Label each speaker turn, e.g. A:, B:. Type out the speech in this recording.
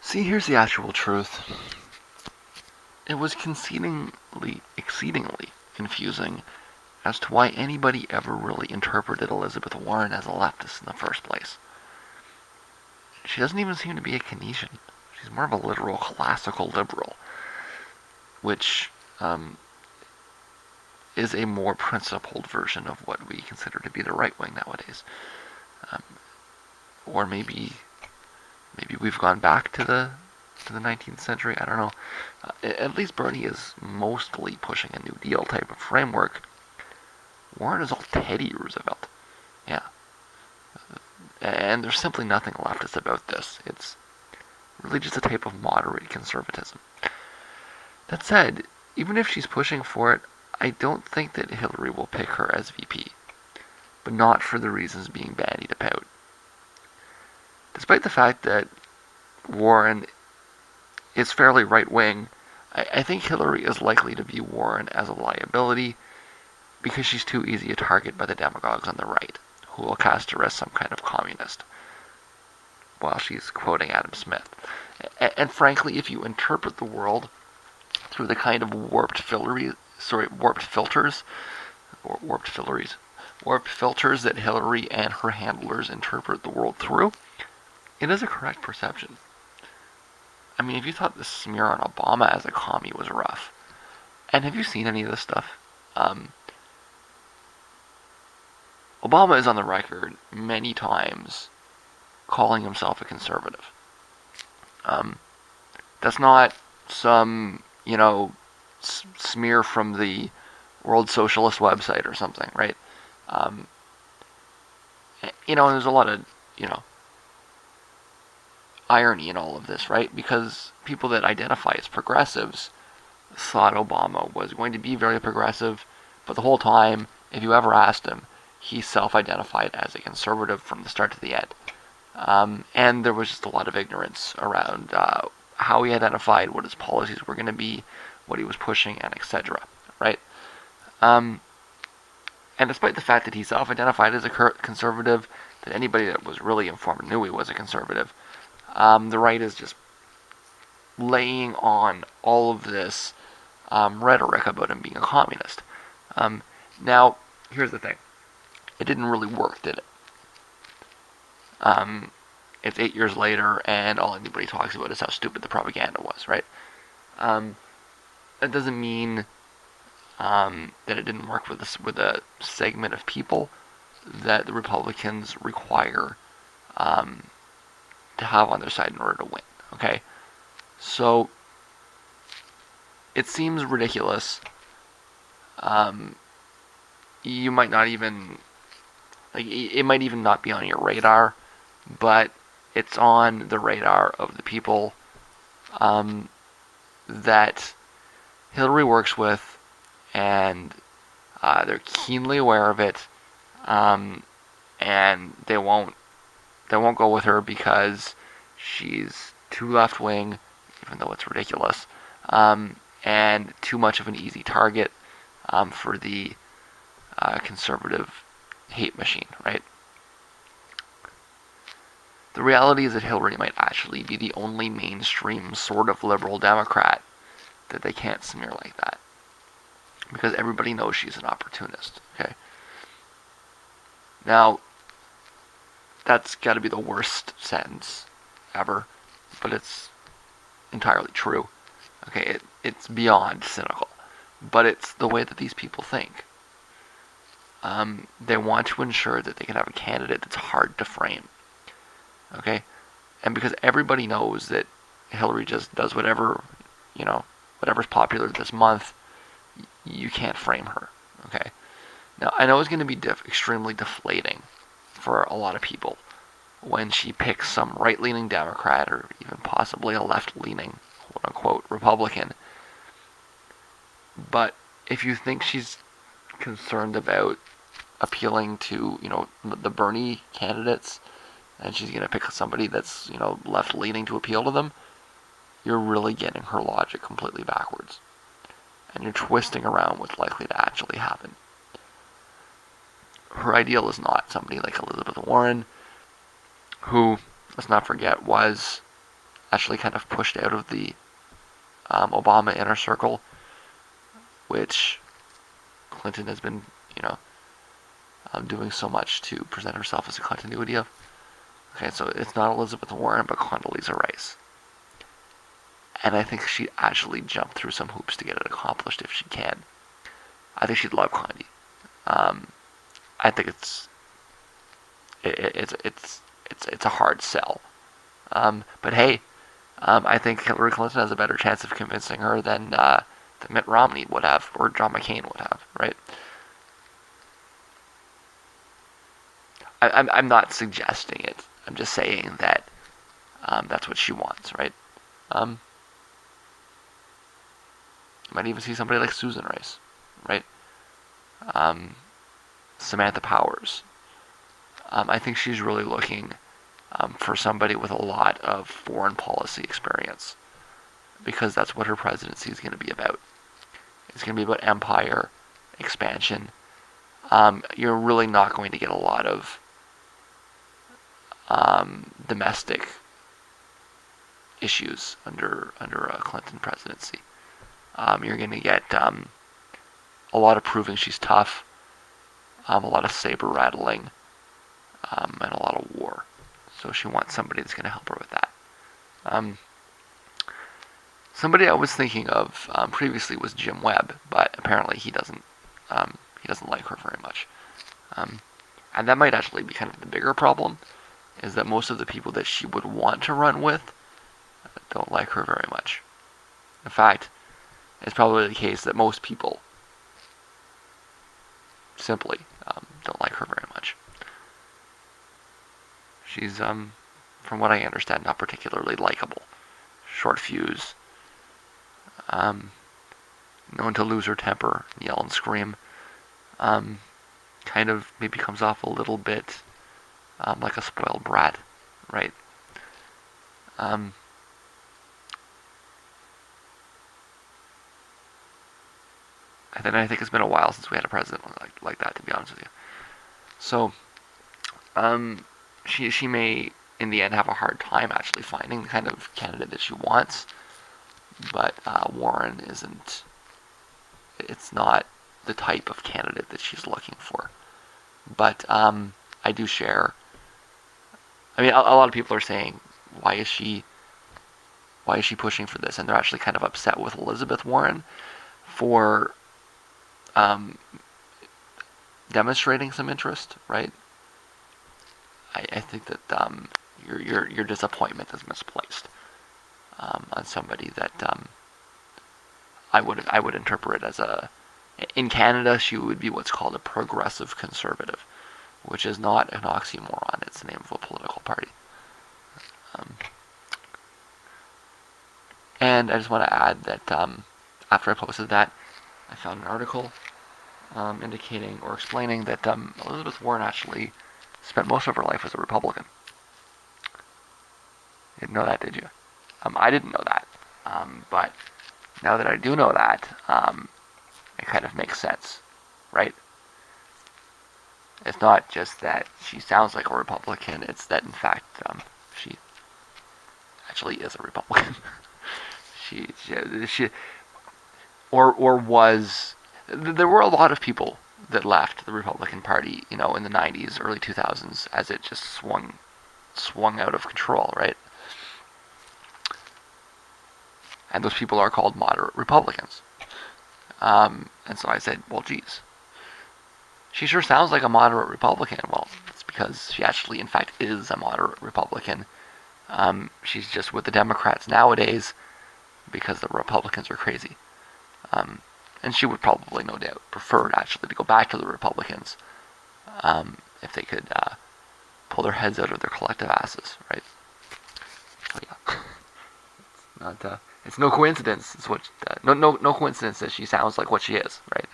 A: See, here's the actual truth. It was exceedingly confusing as to why anybody ever really interpreted Elizabeth Warren as a leftist in the first place. She doesn't even seem to be a Keynesian. She's more of a literal classical liberal, which is a more principled version of what we consider to be the right wing nowadays. Um, or maybe we've gone back to the 19th century. I don't know. At least Bernie is mostly pushing a New Deal type of framework. Warren is all Teddy Roosevelt. Yeah. And there's simply nothing leftist about this. It's really just a type of moderate conservatism. That said, even if she's pushing for it, I don't think that Hillary will pick her as VP, but not for the reasons being bandied about. Despite the fact that Warren is fairly right-wing, I think Hillary is likely to view Warren as a liability because she's too easy a target by the demagogues on the right, who will cast her as some kind of communist, while she's quoting Adam Smith. And frankly, if you interpret the world through the kind of warped filters that Hillary and her handlers interpret the world through, it is a correct perception. I mean, if you thought the smear on Obama as a commie was rough, and have you seen any of this stuff? Obama is on the record many times calling himself a conservative. That's not some, smear from the World Socialist website or something, right? There's a lot of, irony in all of this, right? Because people that identify as progressives thought Obama was going to be very progressive, but the whole time, if you ever asked him, he self-identified as a conservative from the start to the end. And there was just a lot of ignorance around how he identified, what his policies were going to be, what he was pushing, and etc. Right? And despite the fact that he self-identified as a conservative, that anybody that was really informed knew he was a conservative, the right is just laying on all of this rhetoric about him being a communist. Now, here's the thing. It didn't really work, did it? It's 8 years later, and all anybody talks about is how stupid the propaganda was, right? That doesn't mean that it didn't work with a segment of people that the Republicans require to have on their side in order to win, okay? So, it seems ridiculous. You might not even, it might even not be on your radar, but it's on the radar of the people that Hillary works with, and they're keenly aware of it, and they won't go with her because she's too left-wing, even though it's ridiculous, and too much of an easy target for the conservative hate machine, right? The reality is that Hillary might actually be the only mainstream sort of liberal Democrat that they can't smear like that. Because everybody knows she's an opportunist, okay? Now, that's got to be the worst sentence ever, but it's entirely true. Okay, it's beyond cynical, but it's the way that these people think. They want to ensure that they can have a candidate that's hard to frame. Okay, and because everybody knows that Hillary just does whatever's popular this month, you can't frame her. Okay, now I know it's going to be extremely deflating for a lot of people when she picks some right-leaning Democrat or even possibly a left-leaning, quote-unquote, Republican. But if you think she's concerned about appealing to, the Bernie candidates, and she's going to pick somebody that's, left-leaning to appeal to them, you're really getting her logic completely backwards. And you're twisting around what's likely to actually happen. Her ideal is not somebody like Elizabeth Warren, who, let's not forget, was actually kind of pushed out of the Obama inner circle, which Clinton has been, doing so much to present herself as a continuity of. Okay, so it's not Elizabeth Warren, but Condoleezza Rice. And I think she'd actually jump through some hoops to get it accomplished if she can. I think she'd love Condi. I think it's a hard sell. But hey, I think Hillary Clinton has a better chance of convincing her than Mitt Romney would have, or John McCain would have, right? I'm not suggesting it. I'm just saying that that's what she wants, right? You might even see somebody like Susan Rice, right? Samantha Powers. I think she's really looking for somebody with a lot of foreign policy experience, because that's what her presidency is going to be about. It's going to be about empire, expansion. You're really not going to get a lot of domestic issues under a Clinton presidency. You're going to get a lot of proving she's tough, a lot of saber rattling, and a lot of war. So she wants somebody that's going to help her with that. Somebody I was thinking of previously was Jim Webb, but apparently he doesn't like her very much. And that might actually be kind of the bigger problem, is that most of the people that she would want to run with don't like her very much. In fact, it's probably the case that most people simply don't like her very much. She's, from what I understand, not particularly likable. Short fuse. Known to lose her temper, yell and scream. Kind of maybe comes off a little bit like a spoiled brat, right? I think it's been a while since we had a president like that, to be honest with you. So, she may, in the end, have a hard time actually finding the kind of candidate that she wants. But Warren isn't. It's not the type of candidate that she's looking for. But I do share. I mean, a lot of people are saying, why is she pushing for this? And they're actually kind of upset with Elizabeth Warren for demonstrating some interest, right? I think that your disappointment is misplaced on somebody that I would interpret as in Canada she would be what's called a progressive conservative, which is not an oxymoron. It's the name of a political party. And I just want to add that after I posted that, I found an article indicating or explaining that Elizabeth Warren actually spent most of her life as a Republican. You didn't know that, did you? I didn't know that. But now that I do know that, it kind of makes sense, right? It's not just that she sounds like a Republican, it's that in fact she actually is a Republican. she was. There were a lot of people that left the Republican Party, in the 90s, early 2000s, as it just swung out of control, right? And those people are called moderate Republicans. And so I said, well, geez, she sure sounds like a moderate Republican. Well, it's because she actually, in fact, is a moderate Republican. She's just with the Democrats nowadays because the Republicans are crazy. And she would probably, no doubt, prefer actually to go back to the Republicans if they could pull their heads out of their collective asses, right? So yeah, it's no coincidence. It's what no coincidence that she sounds like what she is, right?